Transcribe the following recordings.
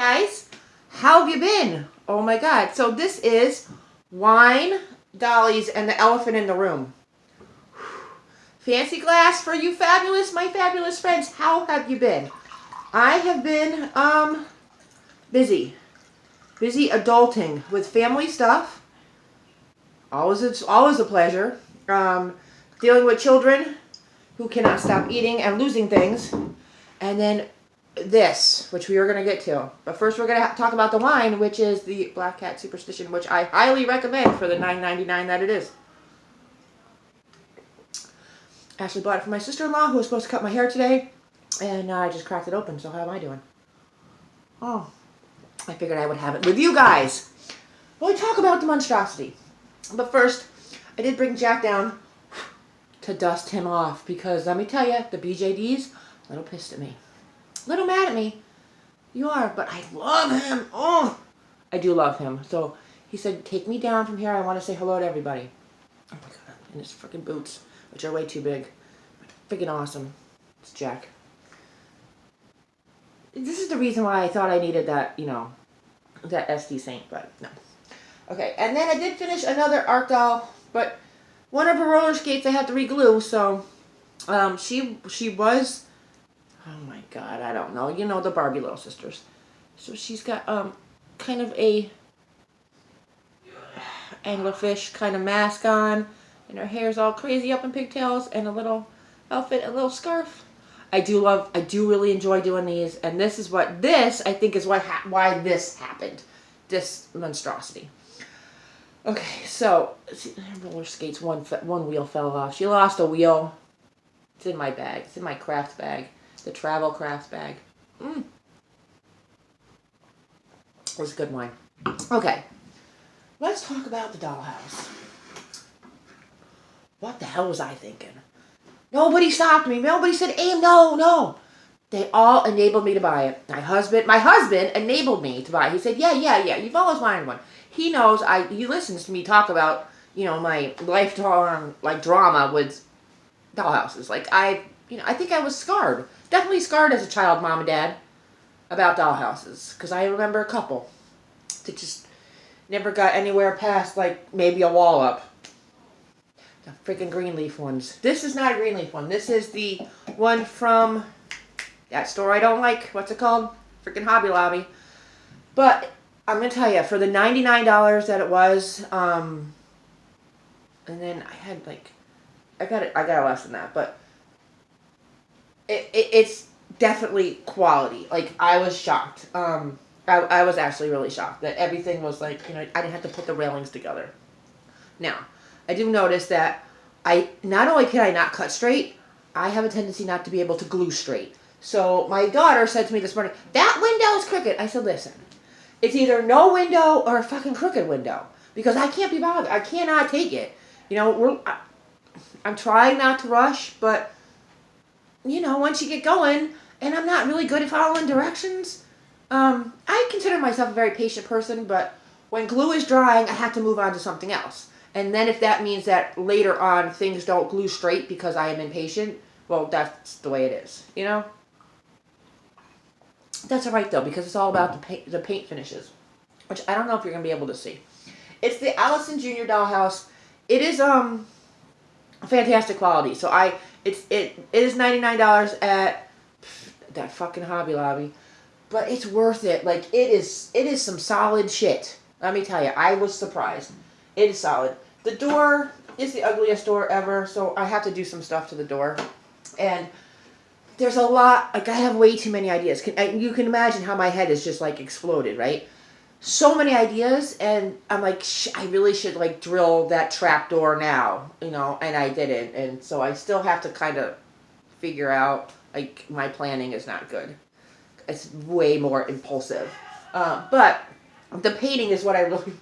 Guys, how have you been? Oh my god. So this is wine, dollies, and the elephant in the room. Fancy glass for you my fabulous friends. How have you been? I have been busy. Busy adulting with family stuff. Always a pleasure. Dealing with children who cannot stop eating and losing things. And then this, which we are going to get to. But first we're going to talk about the wine, which is the Black Cat Superstition, which I highly recommend for the $9.99 that it is. Ashley bought it for my sister-in-law, who was supposed to cut my hair today. And I just cracked it open, so how am I doing? Oh, I figured I would have it with you guys. Well, we talk about the monstrosity. But first, I did bring Jack down to dust him off. Because let me tell you, the BJD's a little pissed at me. A little mad at me. You are, but I love him. Oh, I do love him. So he said, take me down from here. I want to say hello to everybody. Oh my god. And his freaking boots, which are way too big. Freaking awesome. It's Jack. This is the reason why I thought I needed that, that SD Saint, but no. Okay, and then I did finish another art doll, but one of her roller skates I had to re-glue, so she was, oh my god, I don't know, the Barbie Little Sisters. So she's got kind of a anglerfish kind of mask on, and her hair's all crazy up in pigtails, and a little outfit, a little scarf. I do really enjoy doing these, and this I think is why this happened, this monstrosity. Okay, so roller skates, one wheel fell off. She lost a wheel. It's in my bag. It's in my craft bag, the travel craft bag. It was good wine. Okay, let's talk about the dollhouse. What the hell was I thinking? Nobody stopped me. Nobody said, Aim, no. They all enabled me to buy it. My husband enabled me to buy it. He said, yeah, you've always wanted one. He knows, he listens to me talk about, my lifetime, drama with dollhouses. I think I was scarred. Definitely scarred as a child, Mom and Dad, about dollhouses. Because I remember a couple that just never got anywhere past, maybe a wall up. The freaking Greenleaf ones. This is not a Greenleaf one. This is the one from that store I don't like. What's it called? Freaking Hobby Lobby. But I'm going to tell you, for the $99 that it was, and then I had I got it less than that, but it's definitely quality. I was shocked. I was actually really shocked that everything was I didn't have to put the railings together. Now, I do notice that not only can I not cut straight, I have a tendency not to be able to glue straight. So my daughter said to me this morning, that window is crooked. I said, listen, it's either no window or a fucking crooked window. Because I can't be bothered. I cannot take it. I'm trying not to rush, but, once you get going, and I'm not really good at following directions, I consider myself a very patient person, but when glue is drying, I have to move on to something else. And then if that means that later on things don't glue straight because I am impatient, well, that's the way it is, That's alright though, because it's all about the paint finishes, which I don't know if you're going to be able to see. It's the Allison Jr. Dollhouse. It is fantastic quality. So it is $99 at that fucking Hobby Lobby, but it's worth it. It is some solid shit. Let me tell you, I was surprised. It is solid. The door is the ugliest door ever, so I have to do some stuff to the door. And there's a lot, I have way too many ideas. You can imagine how my head is just, exploded, right? So many ideas, and I'm I really should, drill that trap door now, and I didn't. And so I still have to kind of figure out, my planning is not good. It's way more impulsive. But the painting is what I really,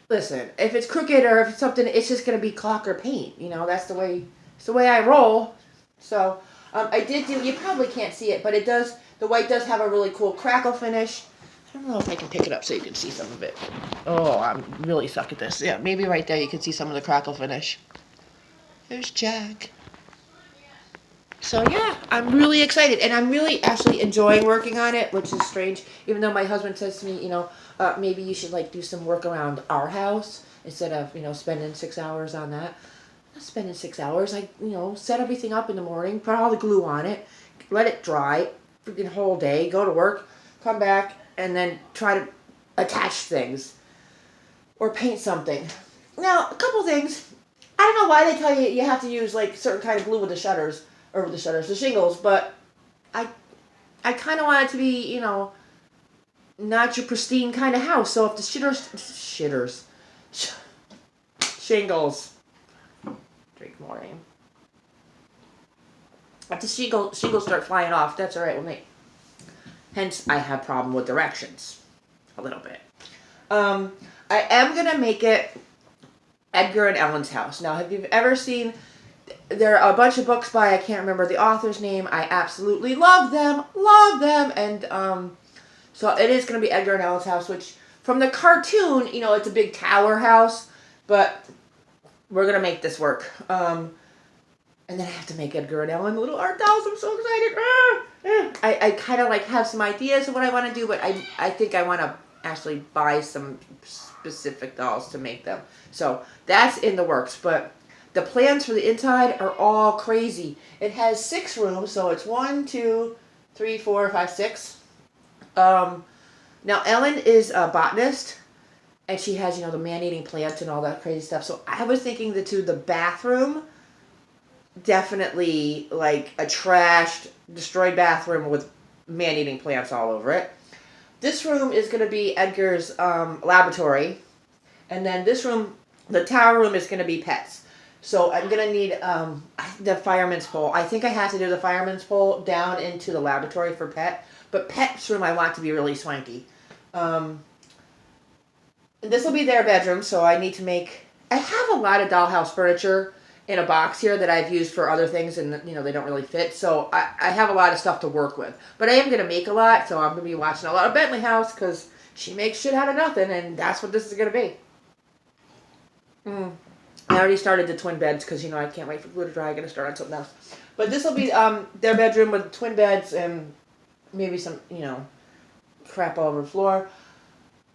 listen, if it's crooked or if it's something, it's just going to be caulk or paint. That's the way I roll. So, I did do, you probably can't see it, but the white does have a really cool crackle finish. I don't know if I can pick it up so you can see some of it. Oh, I'm really suck at this. Yeah, maybe right there you can see some of the crackle finish. There's Jack. So yeah, I'm really excited, and I'm really actually enjoying working on it, which is strange. Even though my husband says to me, maybe you should like do some work around our house instead of spending 6 hours on that. I'm not spending 6 hours. I set everything up in the morning, put all the glue on it, let it dry, freaking whole day, go to work, come back, and then try to attach things or paint something. Now, a couple things. I don't know why they tell you have to use like certain kind of glue with the shutters or with the shingles, but I I kind of want it to be, not your pristine kind of house. So if the shingles, drink more name. If the shingles start flying off, that's all right with me. Hence, I have problem with directions a little bit. I am gonna make it Edgar and Ellen's house. Now, have you ever seen? There are a bunch of books by, I can't remember the author's name. I absolutely love them, and so it is gonna be Edgar and Ellen's house. Which from the cartoon, it's a big tower house, but we're gonna make this work. And then I have to make Edgar and Ellen little art dolls. I'm so excited. I kind of like have some ideas of what I want to do, but I think I want to actually buy some specific dolls to make them. So that's in the works. But the plans for the inside are all crazy. It has 6 rooms, so it's 1, 2, 3, 4, 5, 6. Now Ellen is a botanist, and she has the man-eating plants and all that crazy stuff. So I was thinking the bathroom. Definitely like a trashed, destroyed bathroom with man-eating plants all over it. This room is going to be Edgar's laboratory. And then this room, the tower room, is going to be pets. So I'm going to need the fireman's pole. I think I have to do the fireman's pole down into the laboratory for pet. But pet's room I want to be really swanky. This will be their bedroom, so I need to make... I have a lot of dollhouse furniture in a box here that I've used for other things, and they don't really fit, so I have a lot of stuff to work with. But I am going to make a lot, so I'm going to be watching a lot of Bentley House, because she makes shit out of nothing, and that's what this is going to be. I already started the twin beds, because I can't wait for glue to dry. I'm going to start on something else. But this will be their bedroom with twin beds and maybe some crap all over the floor.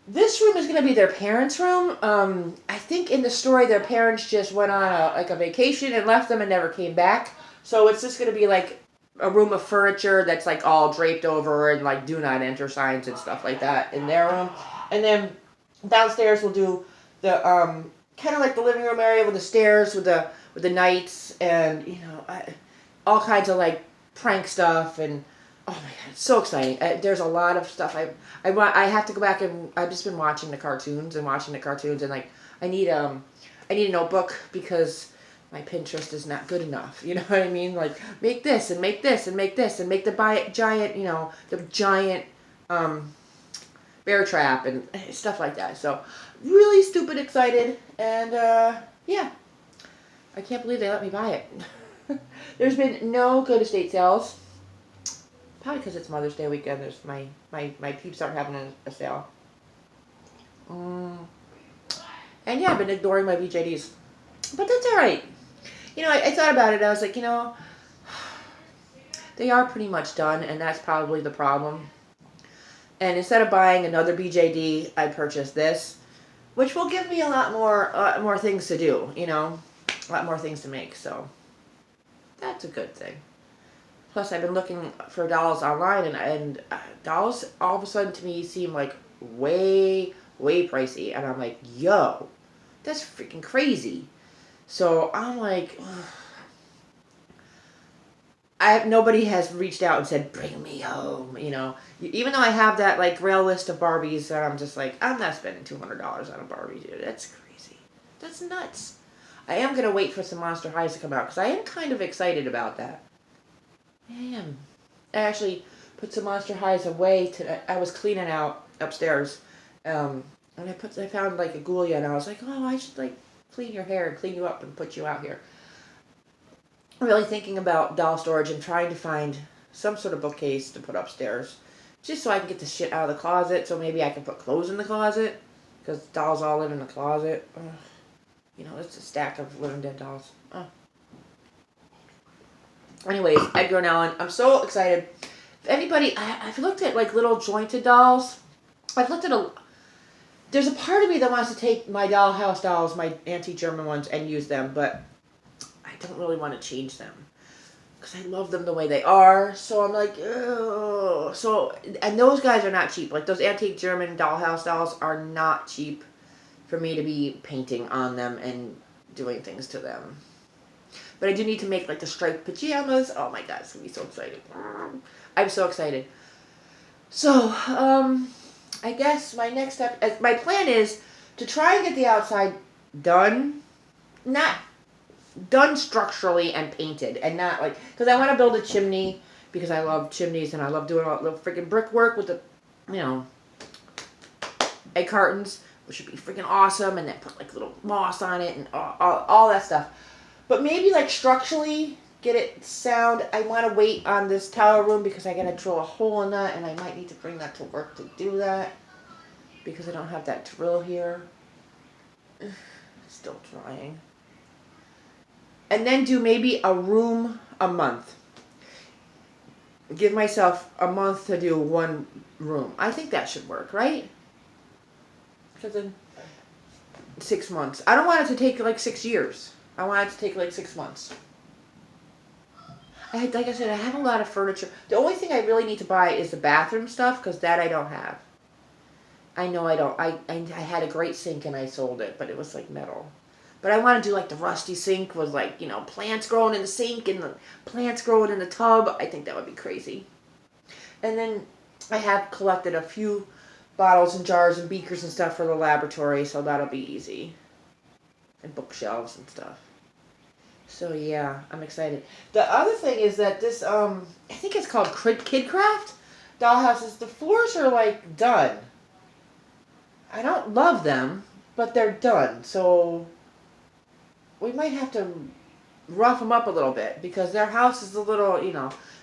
This room is going to be their parents' room. I think in the story their parents just went on a vacation and left them and never came back. So it's just going to be like a room of furniture that's like all draped over and like do not enter signs and stuff like that in their room. And then downstairs we'll do the kind of like the living room area with the stairs with the knights and all kinds of like prank stuff and. Oh my god, it's so exciting. There's a lot of stuff. I have to go back and I've just been watching the cartoons and like I need a notebook because my Pinterest is not good enough. You know what I mean? Like make this and make this and make this and make the giant bear trap and stuff like that. So really stupid excited and yeah. I can't believe they let me buy it. There's been no good estate sales. Probably because it's Mother's Day weekend. There's my peeps aren't having a sale. And yeah, I've been ignoring my BJDs. But that's alright. I thought about it. I was like, they are pretty much done. And that's probably the problem. And instead of buying another BJD, I purchased this. Which will give me a lot more things to do. A lot more things to make. So that's a good thing. Plus, I've been looking for dolls online, and dolls all of a sudden to me seem like way, way pricey. And I'm like, yo, that's freaking crazy. So I'm like, nobody has reached out and said, bring me home, Even though I have that like rail list of Barbies, that I'm just like, I'm not spending $200 on a Barbie, dude. That's crazy. That's nuts. I am going to wait for some Monster Highs to come out, because I am kind of excited about that. I am. I actually put some Monster Highs away. I was cleaning out upstairs, and I found like a Ghoulia, and I was like, oh, I should like clean your hair and clean you up and put you out here. I'm really thinking about doll storage and trying to find some sort of bookcase to put upstairs, just so I can get the shit out of the closet. So maybe I can put clothes in the closet, because dolls all live in the closet. It's a stack of living dead dolls. Anyways, Edgar and Allan, I'm so excited. If anybody, I've looked at like little jointed dolls. I've looked at there's a part of me that wants to take my dollhouse dolls, my antique German ones, and use them, but I don't really want to change them. Because I love them the way they are. So I'm like, ugh. So, and those guys are not cheap. Like those antique German dollhouse dolls are not cheap for me to be painting on them and doing things to them. But I do need to make like the striped pajamas. Oh my god, it's going to be so exciting. I'm so excited. So, I guess my next step, my plan is to try and get the outside done. Not done structurally and painted, and not like, because I want to build a chimney because I love chimneys and I love doing all the freaking brickwork with the, egg cartons, which would be freaking awesome, and then put like little moss on it and all that stuff. But maybe like structurally get it sound. I want to wait on this tower room because I gotta drill a hole in that, and I might need to bring that to work to do that because I don't have that drill here. Still trying. And then do maybe a room a month. Give myself a month to do one room. I think that should work, right? Because in 6 months. I don't want it to take like 6 years. I want it to take like 6 months. Like I said, I have a lot of furniture. The only thing I really need to buy is the bathroom stuff, because that I don't have. I know I don't. I had a great sink and I sold it, but it was like metal. But I want to do like the rusty sink with like, plants growing in the sink and the plants growing in the tub. I think that would be crazy. And then I have collected a few bottles and jars and beakers and stuff for the laboratory, so that'll be easy. And bookshelves and stuff. So yeah, I'm excited. The other thing is that this, I think it's called Kidcraft dollhouses. The floors are like done. I don't love them, but they're done. So we might have to rough them up a little bit because their house is a little,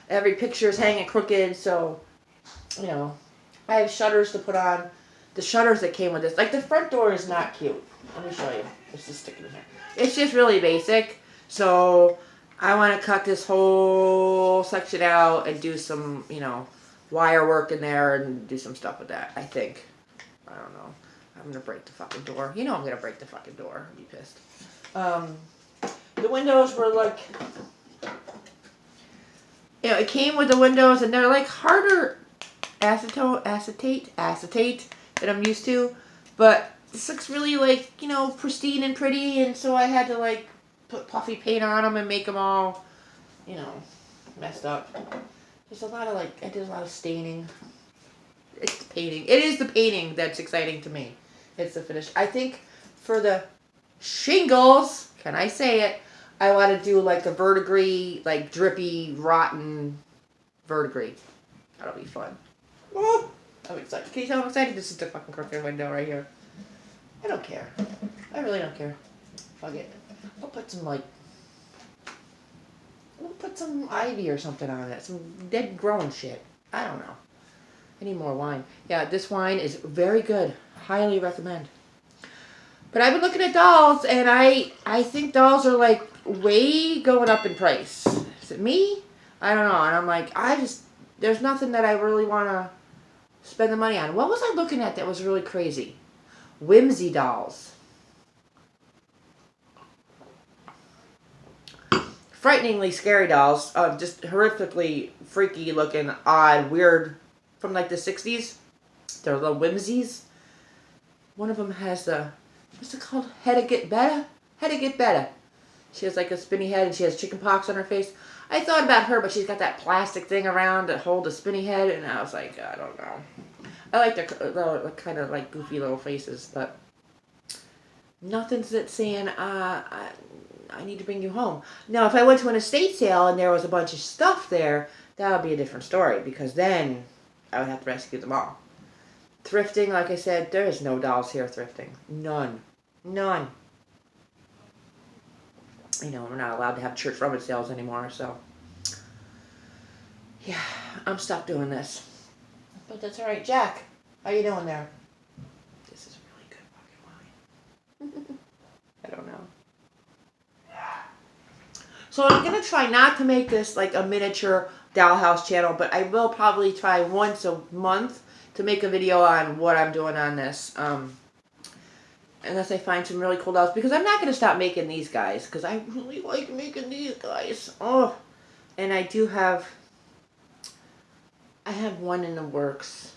every picture is hanging crooked. So, I have shutters to put on. The shutters that came with this, like the front door is not cute. Let me show you. It's just sticking in here. It's just really basic. So I want to cut this whole section out and do some, wire work in there and do some stuff with that, I think. I don't know. I'm going to break the fucking door. I'm going to break the fucking door. I'll be pissed. The windows were like, it came with the windows and they're like harder acetate that I'm used to. But this looks really like, pristine and pretty. And so I had to like put puffy paint on them and make them all, messed up. There's a lot of I did a lot of staining. It's the painting. It is the painting that's exciting to me. It's the finish. I think for the shingles, can I say it? I want to do like a verdigris, like drippy, rotten verdigris. That'll be fun. Oh, I'm excited. Can you tell I'm excited? This is the fucking crooked window right here. I don't care. I really don't care. Fuck it. I'll put some we'll put some ivy or something on it. Some dead growing shit. I don't know. I need more wine. Yeah, this wine is very good. Highly recommend. But I've been looking at dolls, and I think dolls are like way going up in price. Is it me? I don't know. And I'm like, there's nothing that I really want to spend the money on. What was I looking at that was really crazy? Whimsy dolls. Frighteningly scary dolls. Just horrifically freaky looking, odd, weird, from like the 60s. They're the whimsies. One of them has what's it called? Hedda get better. She has like a spinny head and she has chicken pox on her face. I thought about her, but she's got that plastic thing around to hold a spinny head, and I was like, I don't know. I like their kind of like goofy little faces, but nothing's that saying, I need to bring you home. Now, if I went to an estate sale and there was a bunch of stuff there, that would be a different story, because then I would have to rescue them all. Thrifting, like I said, there is no dolls here thrifting. None. We're not allowed to have church rummage sales anymore, so yeah, I'm stuck doing this. But that's alright. Jack, how you doing there? This is really good fucking wine. I don't know. So I'm going to try not to make this like a miniature dollhouse channel, but I will probably try once a month to make a video on what I'm doing on this. Unless I find some really cool dolls. Because I'm not going to stop making these guys. Because I really like making these guys. Oh. And I do have... I have one in the works.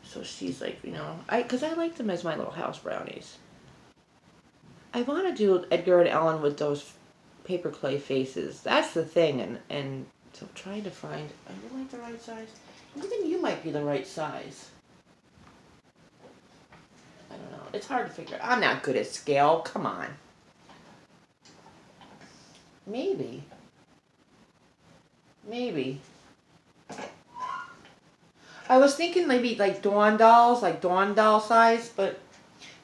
So she's like, you know... Because I like them as my little house brownies. I want to do Edgar and Ellen with those paper clay faces. That's the thing. And so I'm trying to find... Are you like the right size? Even you might be the right size. I don't know. It's hard to figure out. I'm not good at scale. Come on. Maybe. I was thinking maybe like Dawn dolls, like Dawn doll size, but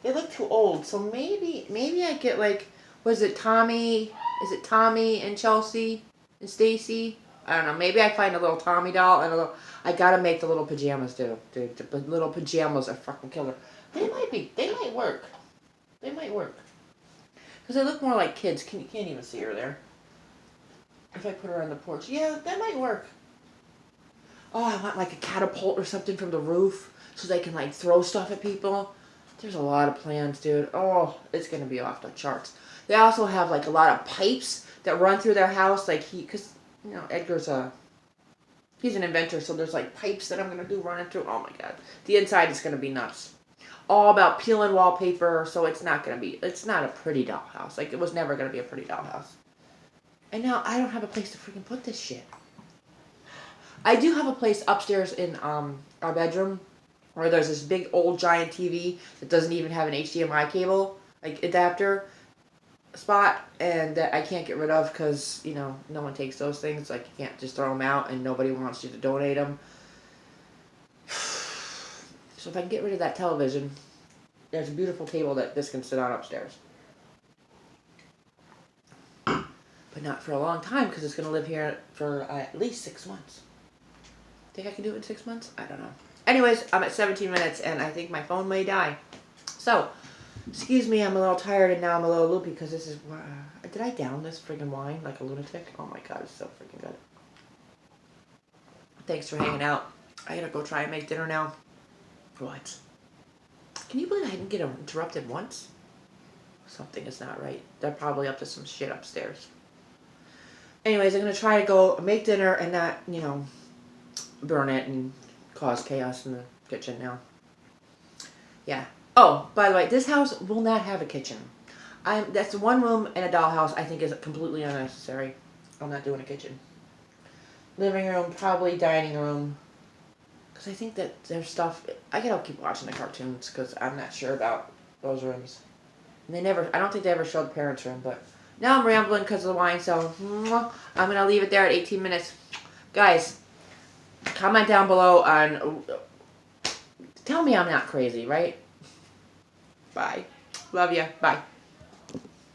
they look too old. So maybe I get like, was it Tommy? Is it Tommy and Chelsea and Stacy? I don't know. Maybe I find a little Tommy doll and a little... I gotta make the little pajamas too. Dude, the little pajamas are fucking killer. They might work. Because they look more like kids. You can't even see her there. If I put her on the porch. Yeah, that might work. Oh, I want like a catapult or something from the roof so they can like throw stuff at people. There's a lot of plans, dude. Oh, it's going to be off the charts. They also have like a lot of pipes that run through their house. Like because, you know, Edgar's he's an inventor, so there's like pipes that I'm going to do running through. Oh my God. The inside is going to be nuts. All about peeling wallpaper, so it's not a pretty dollhouse. Like, it was never going to be a pretty dollhouse. And now I don't have a place to freaking put this shit. I do have a place upstairs in our bedroom where there's this big old giant TV that doesn't even have an HDMI cable, like adapter spot, and that I can't get rid of because, you know, no one takes those things. Like, you can't just throw them out and nobody wants you to donate them. So if I can get rid of that television, there's a beautiful table that this can sit on upstairs. But not for a long time because it's going to live here for at least 6 months. Think I can do it in 6 months? I don't know. Anyways, I'm at 17 minutes and I think my phone may die. So, excuse me, I'm a little tired and now I'm a little loopy because this is... did I down this friggin' wine like a lunatic? Oh my God, it's so freaking good. Thanks for hanging out. I gotta go try and make dinner now. What? Can you believe I didn't get interrupted once? Something is not right. They're probably up to some shit upstairs. Anyways, I'm going to try to go make dinner and not, you know, burn it and cause chaos in the kitchen now. Yeah. Oh, by the way, this house will not have a kitchen. That's one room in a dollhouse I think is completely unnecessary. I'm not doing a kitchen. Living room, probably dining room. Because I think that there's stuff... I gotta keep watching the cartoons because I'm not sure about those rooms. And I don't think they ever showed the parents' room, but... Now I'm rambling because of the wine, so... I'm gonna leave it there at 18 minutes. Guys, comment down below on... Tell me I'm not crazy, right? Bye. Love ya. Bye.